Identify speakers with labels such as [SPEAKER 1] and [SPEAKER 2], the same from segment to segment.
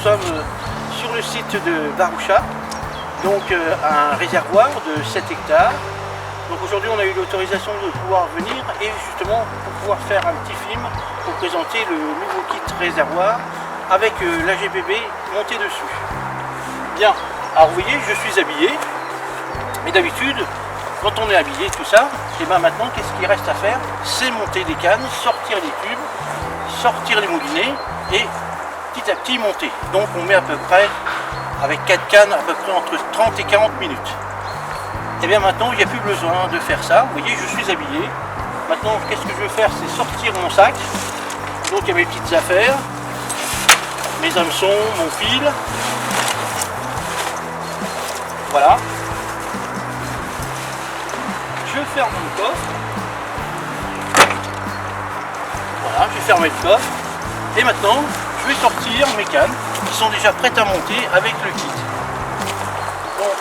[SPEAKER 1] sommes sur le site de Baroucha, donc un réservoir de 7 hectares. Donc aujourd'hui on a eu l'autorisation de pouvoir venir et justement pour pouvoir faire un petit film pour présenter le nouveau kit réservoir avec l'AGBB monté dessus. Bien, alors vous voyez je suis habillé, mais d'habitude quand on est habillé tout ça, et bien maintenant qu'est-ce qu'il reste à faire? C'est monter les cannes, sortir les tubes, sortir les moulinets et petit à petit monter. Donc on met à peu près, avec 4 cannes, à peu près entre 30 et 40 minutes. Et bien maintenant il n'y a plus besoin de faire ça. Vous voyez je suis habillé. Maintenant qu'est-ce que je vais faire? C'est sortir mon sac. Donc il y a mes petites affaires, mes hameçons, mon fil. Voilà. Je ferme le coffre. Voilà, j'ai fermé le coffre. Et maintenant, je vais sortir mes cannes qui sont déjà prêtes à monter avec le kit. Donc,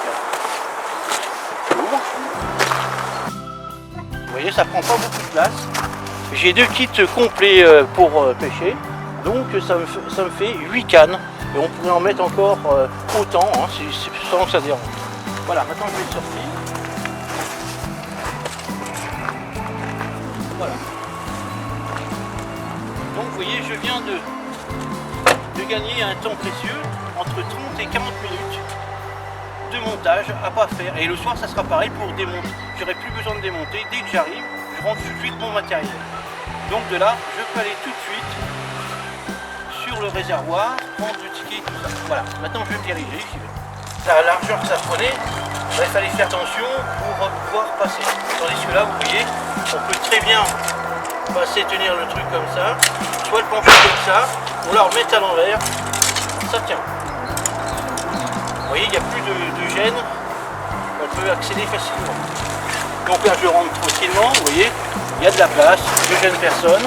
[SPEAKER 1] j'ouvre. Vous voyez, ça prend pas beaucoup de place. J'ai 2 kits complets pour pêcher. Donc, ça me fait 8 cannes. Et on pourrait en mettre encore autant, hein, sans que ça dérange. Voilà, maintenant je vais le sortir. Voilà. Donc vous voyez, je viens de gagner un temps précieux entre 30 et 40 minutes de montage à pas faire. Et le soir, ça sera pareil pour démonter. J'aurai plus besoin de démonter. Dès que j'arrive, je rentre tout de suite mon matériel. Donc de là, je peux aller tout de suite sur le réservoir, prendre le ticket, tout ça. Voilà, maintenant je vais me diriger. La largeur que ça prenait, il fallait faire attention pour pouvoir passer. Tandis que là, vous voyez, on peut très bien passer, tenir le truc comme ça, soit le pencher comme ça, ou alors le mettre à l'envers, ça tient. Vous voyez, il n'y a plus de gêne, on peut accéder facilement. Donc là, je rentre tranquillement, vous voyez, il y a de la place, je ne gêne personne.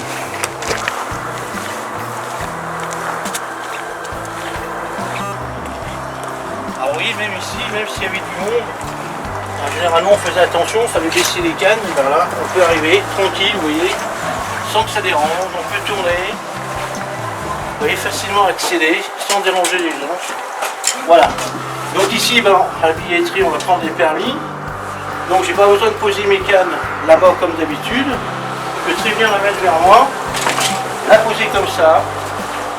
[SPEAKER 1] Alors vous voyez, même ici, même s'il y avait du monde, généralement on faisait attention, il fallait baisser les cannes, et ben là on peut arriver tranquille, vous voyez, sans que ça dérange, on peut tourner, vous voyez, facilement accéder, sans déranger les gens. Voilà, donc ici, ben, à la billetterie on va prendre des permis, donc j'ai pas besoin de poser mes cannes là-bas comme d'habitude, je peux très bien la mettre vers moi, la poser comme ça,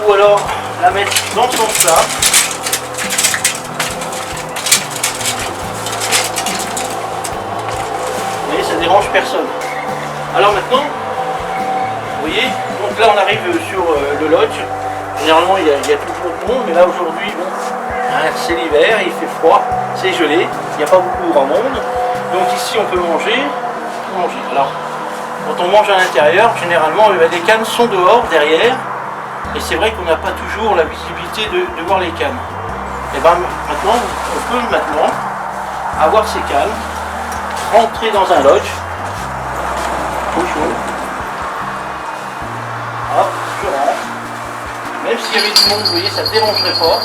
[SPEAKER 1] ou alors la mettre dans ce sens-là. Ça dérange personne. Alors maintenant, vous voyez, donc là on arrive sur le lodge. Généralement il y a toujours de monde, mais là aujourd'hui, bon, c'est l'hiver, il fait froid, c'est gelé, il n'y a pas beaucoup de grand monde. Donc ici on peut manger. Alors, quand on mange à l'intérieur, généralement les cannes sont dehors, derrière, et c'est vrai qu'on n'a pas toujours la visibilité de voir les cannes. Et bien maintenant, on peut maintenant avoir ces cannes, rentrer dans un lodge, au chaud, hop, je rentre, même s'il y avait du monde, vous voyez, ça ne dérangerait pas,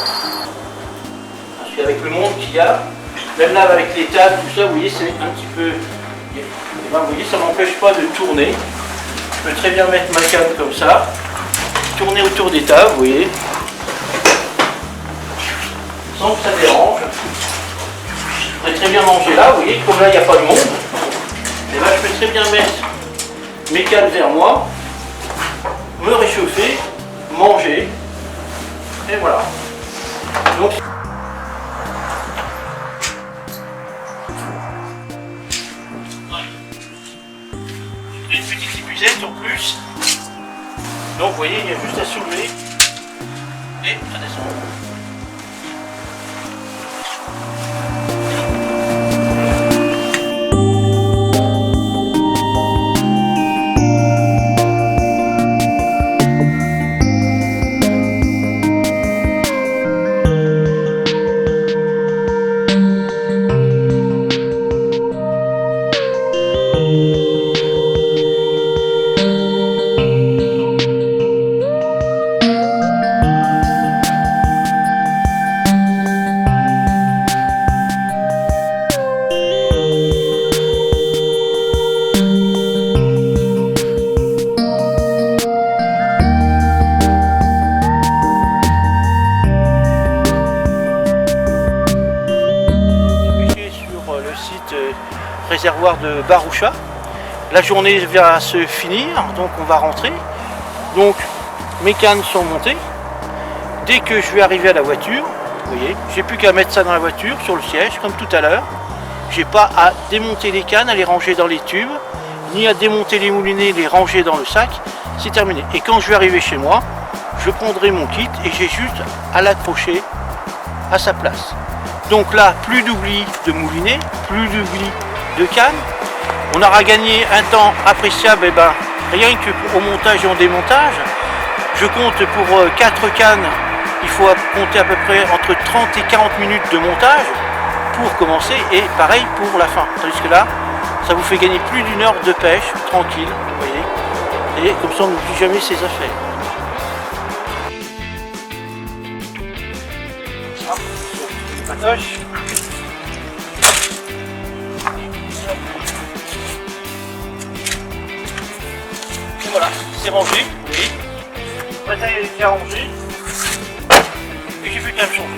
[SPEAKER 1] parce qu'avec le monde qu'il y a, même là avec les tables, tout ça, vous voyez, c'est un petit peu, et ben, vous voyez, ça ne m'empêche pas de tourner, je peux très bien mettre ma canne comme ça, tourner autour des tables, vous voyez, sans que ça dérange. Je peux très bien manger là, vous voyez, comme là il n'y a pas de monde, et là je peux très bien mettre mes cannes vers moi, me réchauffer, manger, et voilà. Donc, une petite épuisette en plus, donc vous voyez, il y a juste à soulever et à descendre. réservoir de Baroucha. La journée va se finir, donc on va rentrer. Donc mes cannes sont montées. Dès que je vais arriver à la voiture, vous voyez, j'ai plus qu'à mettre ça dans la voiture, sur le siège, comme tout à l'heure. J'ai pas à démonter les cannes, à les ranger dans les tubes, ni à démonter les moulinets, les ranger dans le sac. C'est terminé. Et quand je vais arriver chez moi, je prendrai mon kit et j'ai juste à l'accrocher à sa place. Donc là, plus d'oubli de moulinet, plus d'oubli de cannes. On aura gagné un temps appréciable, rien qu'au montage et au démontage. Je compte pour 4 cannes, il faut compter à peu près entre 30 et 40 minutes de montage pour commencer et pareil pour la fin. Tandis que là, ça vous fait gagner plus d'1 heure de pêche, tranquille, vous voyez. Et comme ça, on n'oublie jamais ses affaires. Patoche. Et voilà, c'est rangé, oui. Le matériel est déjà rangé. Et j'ai plus qu'à le changer.